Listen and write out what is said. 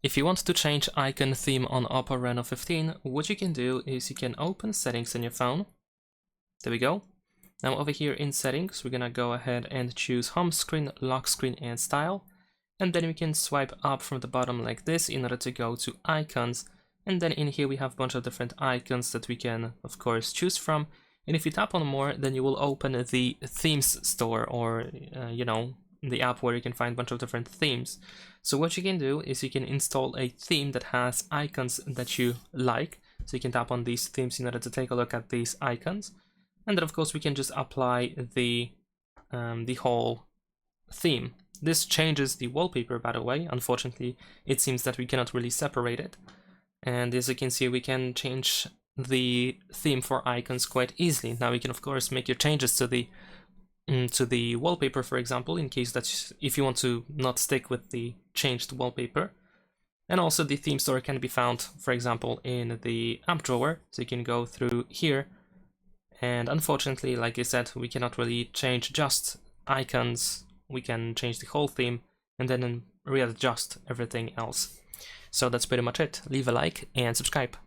If you want to change icon theme on OPPO Reno 15, what you can do is you can open settings on your phone. There we go. Now over here in settings, we're gonna go ahead and choose home screen, lock screen, and style. And then we can swipe up from the bottom like this in order to go to icons. And then in here we have a bunch of different icons that we can, of course, choose from. And if you tap on more, then you will open the themes store, or the app where you can find a bunch of different themes. So what you can do is you can install a theme that has icons that you like. So you can tap on these themes in order to take a look at these icons. And then of course we can just apply the whole theme. This changes the wallpaper, by the way. Unfortunately, it seems that we cannot really separate it. And as you can see, we can change the theme for icons quite easily. Now we can of course make your changes to the wallpaper, for example, in case that if you want to not stick with the changed wallpaper. And also the theme store can be found, for example, in the app drawer. So you can go through here. And unfortunately, like I said, we cannot really change just icons. We can change the whole theme and then readjust everything else. So that's pretty much it. Leave a like and subscribe.